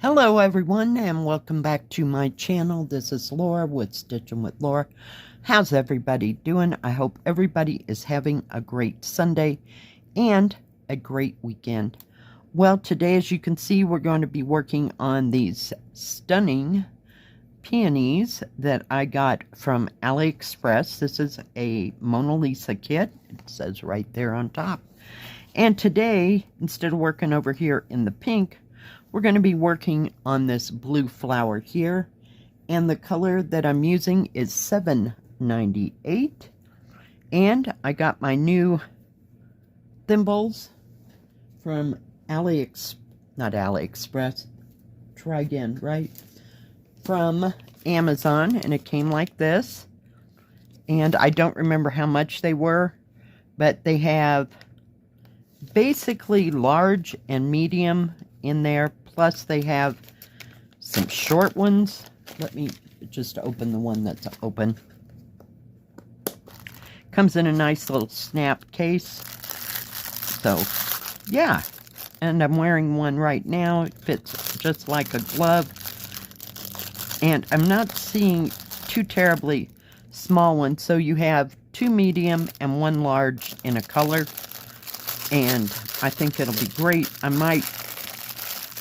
Hello everyone and welcome back to my channel. This is Laura with Stitchin with Laura. How's everybody doing? I hope everybody is having a great Sunday and a great weekend. Well, today, as you can see, we're going to be working on these stunning peonies that I got from AliExpress. This is a Mona Lisa kit. It says right there on top. And today, instead of working over here in the pink, we're going to be working on this blue flower here, and the color that I'm using is 798. And I got my new thimbles from not AliExpress, try again, right? From Amazon, and it came like this. And I don't remember how much they were, but they have basically large and medium in there. Plus they have some short ones. Let me just open the one that's open. Comes in a nice little snap case. So, yeah. And I'm wearing one right now. It fits just like a glove. And I'm not seeing two terribly small ones. So you have two medium and one large in a color. And I think it'll be great.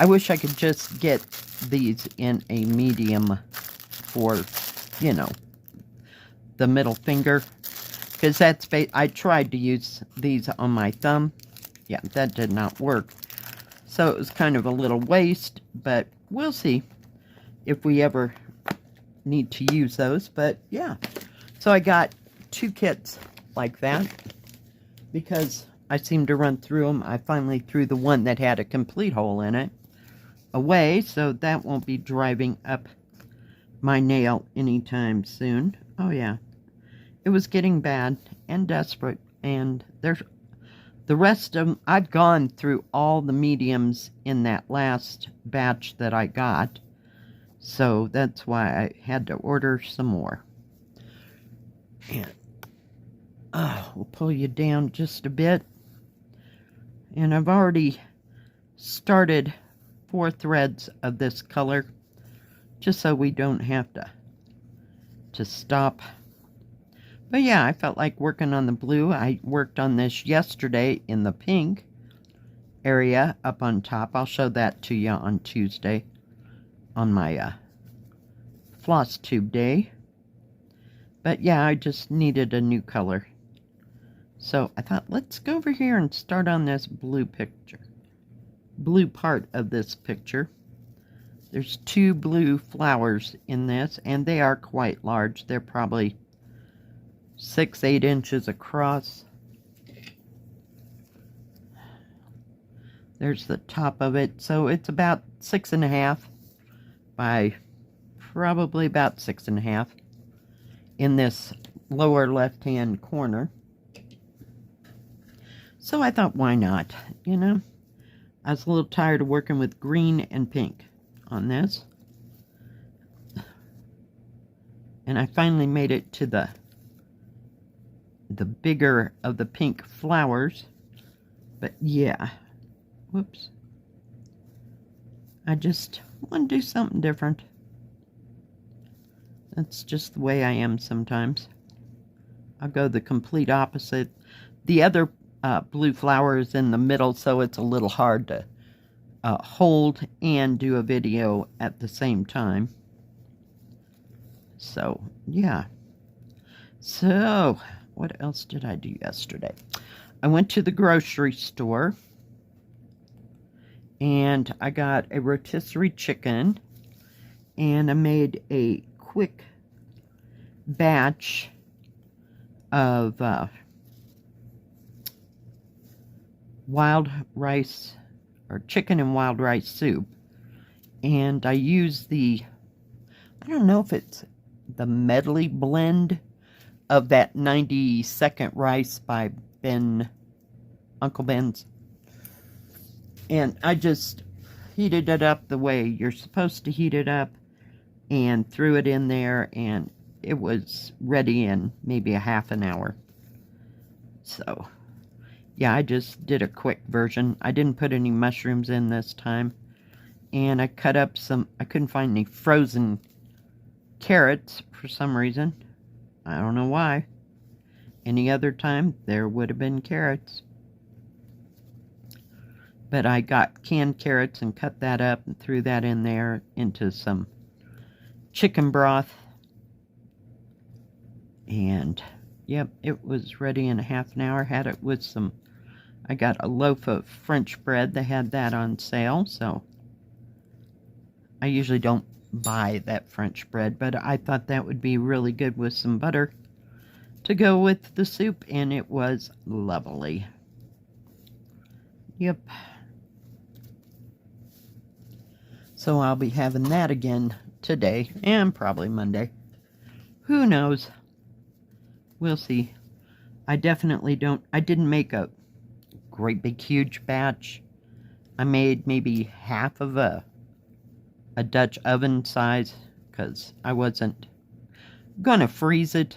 I wish I could just get these in a medium for, you know, the middle finger. Because I tried to use these on my thumb. Yeah, that did not work. So it was kind of a little waste, but we'll see if we ever need to use those. But yeah, so I got two kits like that because I seem to run through them. I finally threw the one that had a complete hole in it away, so that won't be driving up my nail anytime soon. Oh yeah, it was getting bad and desperate, and there's the rest of them. I've gone through all the mediums in that last batch that I got, so that's why I had to order some more. And we'll pull you down just a bit. And I've already started 4 threads of this color, just so we don't have to stop. But yeah, I felt like working on the blue. I worked on this yesterday in the pink area up on top. I'll show that to you on Tuesday on my floss tube day. But yeah, I just needed a new color. So I thought, let's go over here and start on this blue picture. Blue part of this picture. There's 2 blue flowers in this, and they are quite large. They're probably 6-8 inches across. There's the top of it. So it's about 6.5 by probably about 6.5 in this lower left-hand corner. So I thought, why not, you know? I was a little tired of working with green and pink on this. And I finally made it to the bigger of the pink flowers. But yeah, whoops. I just want to do something different. That's just the way I am sometimes. I'll go the complete opposite. The other blue flower is in the middle, so it's a little hard to hold and do a video at the same time. So, yeah. So, what else did I do yesterday? I went to the grocery store, and I got a rotisserie chicken, and I made a quick batch of wild rice, or chicken and wild rice soup. And I used I don't know if it's the medley blend of that 90-second rice by Uncle Ben's. And I just heated it up the way you're supposed to heat it up and threw it in there, and it was ready in maybe a half an hour. So yeah, I just did a quick version. I didn't put any mushrooms in this time. And I cut up some, I couldn't find any frozen carrots for some reason. I don't know why. Any other time, there would have been carrots. But I got canned carrots and cut that up and threw that in there into some chicken broth. And, yep, it was ready in a half an hour. Had it with some, I got a loaf of French bread. They had that on sale, so I usually don't buy that French bread, but I thought that would be really good with some butter to go with the soup, and it was lovely. Yep. So I'll be having that again today, and probably Monday. Who knows? We'll see. I definitely I didn't make a great big huge batch. I made maybe half of a Dutch oven size, because I wasn't gonna freeze it.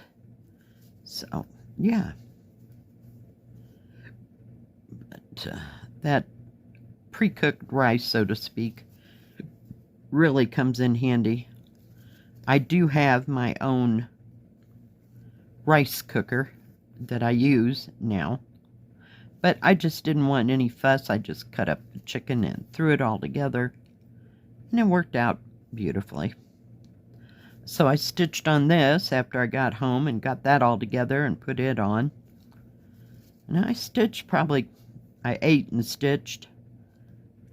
So, yeah. But that pre-cooked rice, so to speak, really comes in handy. I do have my own rice cooker that I use now, but I just didn't want any fuss. I just cut up the chicken and threw it all together, and it worked out beautifully. So I stitched on this after I got home and got that all together and put it on. And I stitched I ate and stitched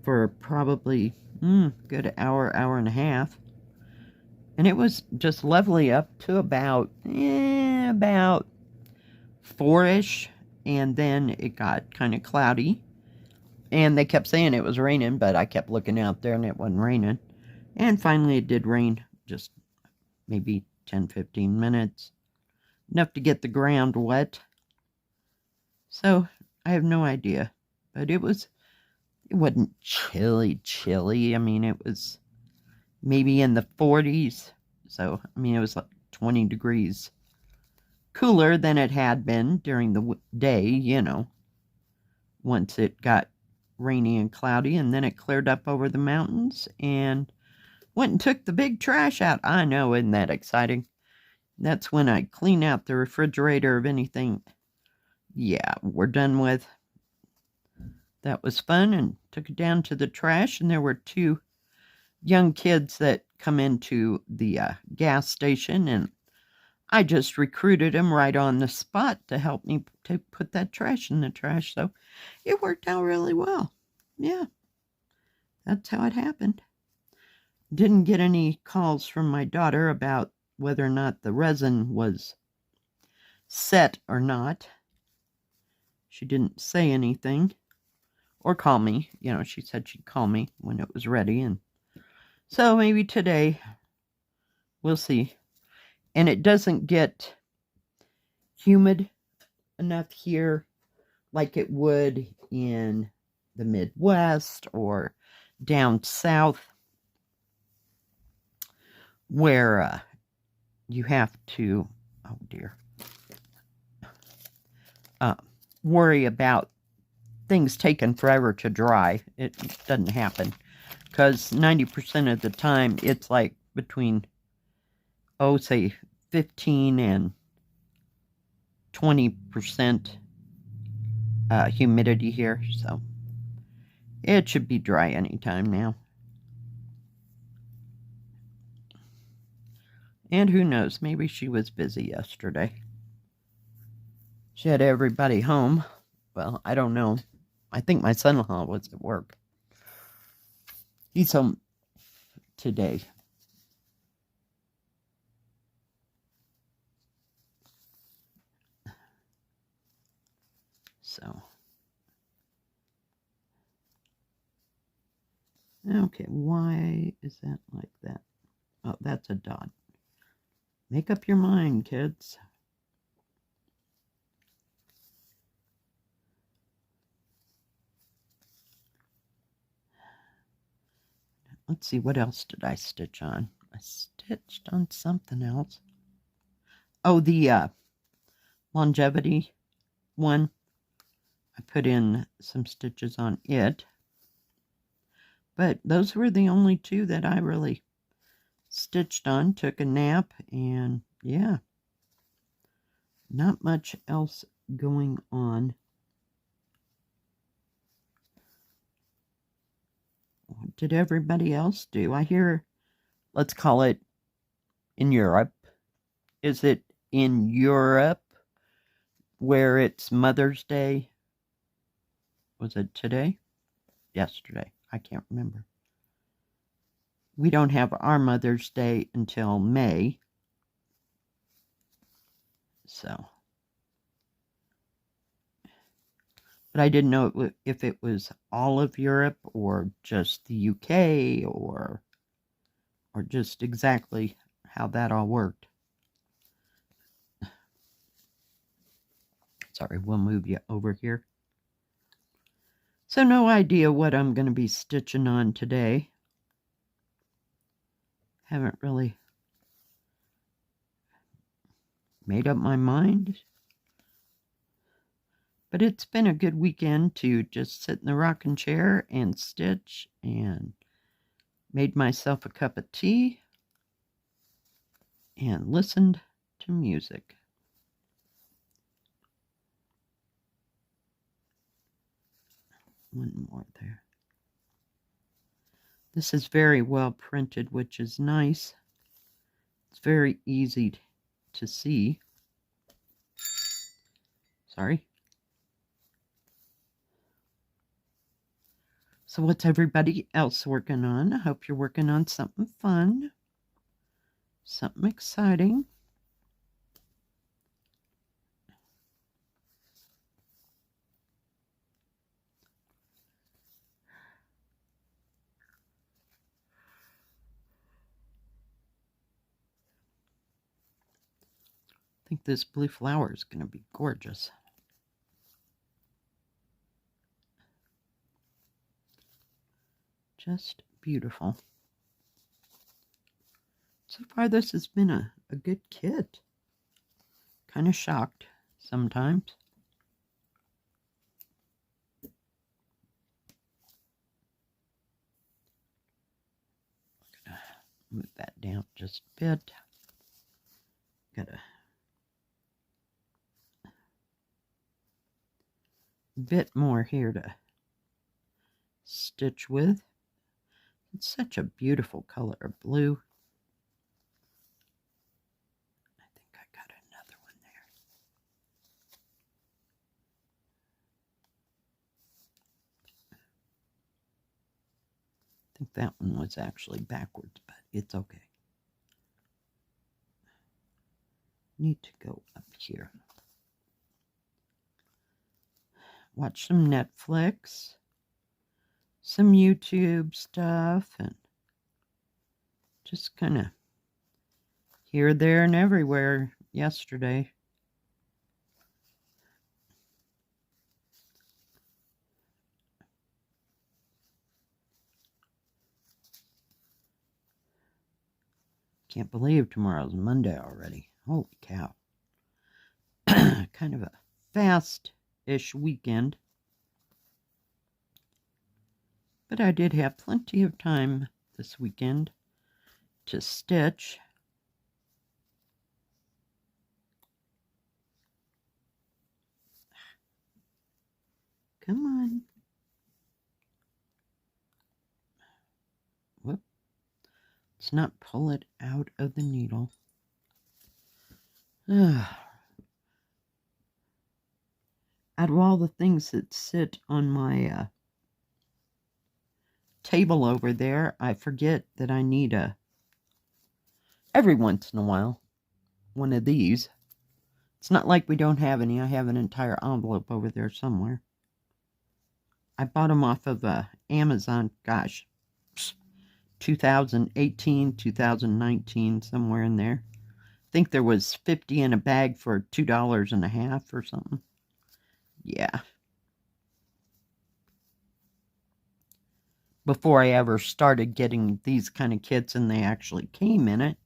for probably good hour and a half. And it was just lovely up to about 4-ish. And then it got kind of cloudy. And they kept saying it was raining, but I kept looking out there and it wasn't raining. And finally it did rain, just maybe 10-15 minutes. Enough to get the ground wet. So I have no idea. But it wasn't chilly. I mean, it was maybe in the 40s. So, I mean, it was like 20 degrees cooler than it had been during the day, you know, once it got rainy and cloudy. And then it cleared up over the mountains and went and took the big trash out. I know, isn't that exciting? That's when I clean out the refrigerator of anything, yeah, we're done with. That was fun, and took it down to the trash, and there were 2 young kids that come into the gas station, and I just recruited them right on the spot to help me to put that trash in the trash, so it worked out really well. Yeah, that's how it happened. Didn't get any calls from my daughter about whether or not the resin was set or not. She didn't say anything. Or call me. You know, she said she'd call me when it was ready. And so maybe today. We'll see. And it doesn't get humid enough here like it would in the Midwest or down south, where you have to, oh dear, worry about things taking forever to dry. It doesn't happen, because 90% of the time it's like between, say 15 and 20% humidity here, so it should be dry anytime now. And who knows, maybe she was busy yesterday. She had everybody home. Well, I don't know. I think my son-in-law was at work. He's home today. So. Okay, why is that like that? Oh, that's a dot. Make up your mind, kids. Let's see, what else did I stitch on? I stitched on something else. Oh, the longevity one. I put in some stitches on it. But those were the only two that I really stitched on, took a nap, and yeah, not much else going on. What did everybody else do? I hear, let's call it in Europe. Is it in Europe where it's Mother's Day? Was it today? Yesterday. I can't remember. We don't have our Mother's Day until May. So. But I didn't know if it was all of Europe or just the UK or just exactly how that all worked. Sorry, we'll move you over here. So no idea what I'm going to be stitching on today. Haven't really made up my mind. But it's been a good weekend to just sit in the rocking chair and stitch, and made myself a cup of tea and listened to music. One more there. This is very well printed, which is nice. It's very easy to see. Sorry. So what's everybody else working on? I hope you're working on something fun, something exciting. I think this blue flower is going to be gorgeous. Just beautiful. So far this has been a good kit. Kind of shocked sometimes. I'm going to move that down just a bit. Got a bit more here to stitch with. It's such a beautiful color of blue. I think I got another one there. I think that one was actually backwards, but it's okay. Need to go up here. Watch some Netflix, some YouTube stuff, and just kind of here, there, and everywhere yesterday. Can't believe tomorrow's Monday already. Holy cow. Kind of a fast-ish weekend. But I did have plenty of time this weekend to stitch. Come on. Whoop. Let's not pull it out of the needle. Out of all the things that sit on my table over there, I forget that I need every once in a while, one of these. It's not like we don't have any. I have an entire envelope over there somewhere. I bought them off of Amazon, gosh, 2018, 2019, somewhere in there. I think there was 50 in a bag for $2.50 or something. Yeah. Before I ever started getting these kind of kits, and they actually came in it.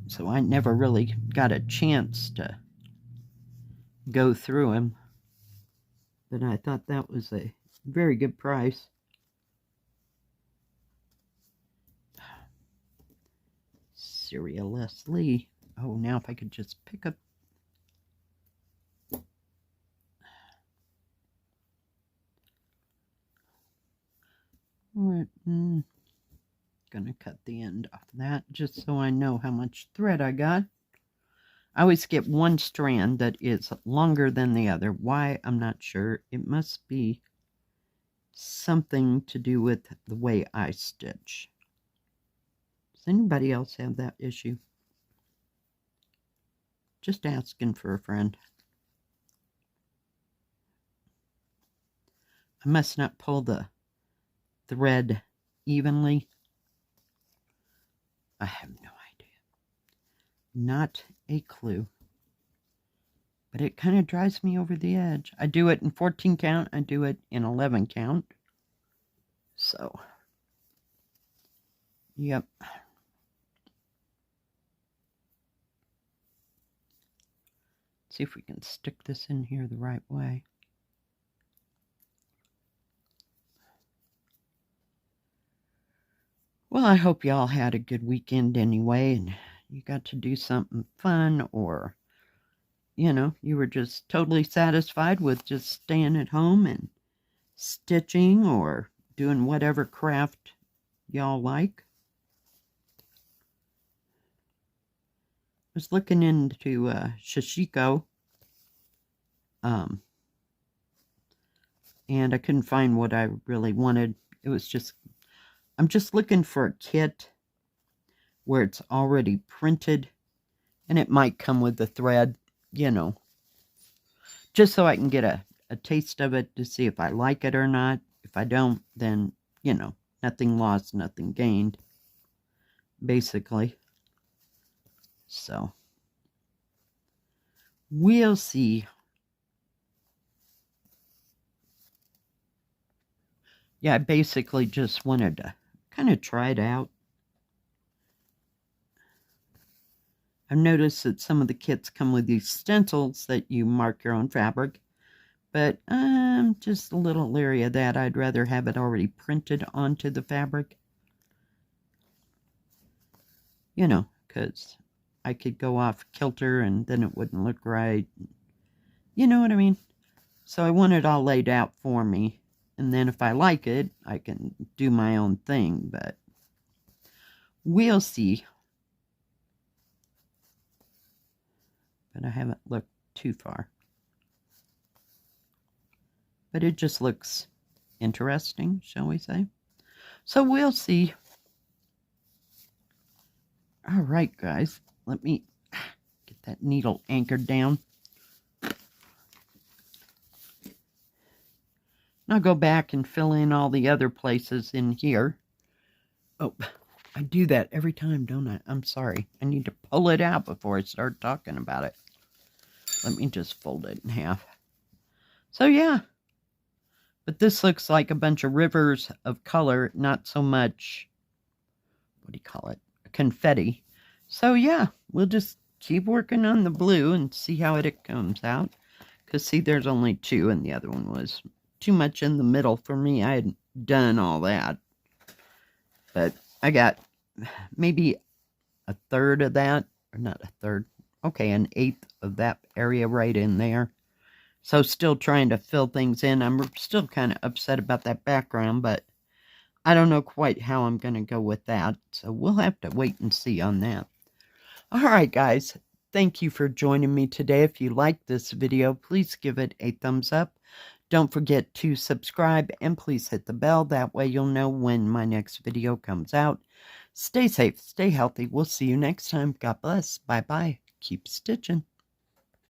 So I never really got a chance to go through them. But I thought that was a very good price. seriously. Oh, now if I could just pick up. Gonna cut the end off of that just so I know how much thread I got. I always get one strand that is longer than the other. Why? I'm not sure. It must be something to do with the way I stitch. Does anybody else have that issue? Just asking for a friend. I must not pull the thread evenly. I have no idea. Not a clue. But it kind of drives me over the edge. I do it in 14 count. I do it in 11 count. So, yep. See if we can stick this in here the right way. Well, I hope y'all had a good weekend anyway, and you got to do something fun, or, you know, you were just totally satisfied with just staying at home and stitching or doing whatever craft y'all like. I was looking into Shishiko, and I couldn't find what I really wanted. It was just, I'm just looking for a kit where it's already printed, and it might come with the thread, you know, just so I can get a taste of it to see if I like it or not. If I don't, then, you know, nothing lost, nothing gained, basically. So, we'll see. Yeah, I basically just wanted to kind of try it out. I've noticed that some of the kits come with these stencils that you mark your own fabric, but I'm just a little leery of that. I'd rather have it already printed onto the fabric. You know, because I could go off kilter and then it wouldn't look right. You know what I mean? So I want it all laid out for me. And then if I like it, I can do my own thing. But we'll see. But I haven't looked too far. But it just looks interesting, shall we say. So we'll see. All right, guys. Let me get that needle anchored down. I'll go back and fill in all the other places in here. Oh, I do that every time, don't I? I'm sorry. I need to pull it out before I start talking about it. Let me just fold it in half. So, yeah. But this looks like a bunch of rivers of color, not so much, what do you call it? Confetti. So, yeah, we'll just keep working on the blue and see how it comes out. Because, see, there's only two, and the other one was too much in the middle for me. I hadn't done all that. But I got maybe a third of that, or not a third, okay, an eighth of that area right in there. So still trying to fill things in. I'm still kind of upset about that background, but I don't know quite how I'm going to go with that. So we'll have to wait and see on that. All right, guys. Thank you for joining me today. If you liked this video, please give it a thumbs up. Don't forget to subscribe and please hit the bell. That way you'll know when my next video comes out. Stay safe, stay healthy. We'll see you next time. God bless. Bye-bye. Keep stitching.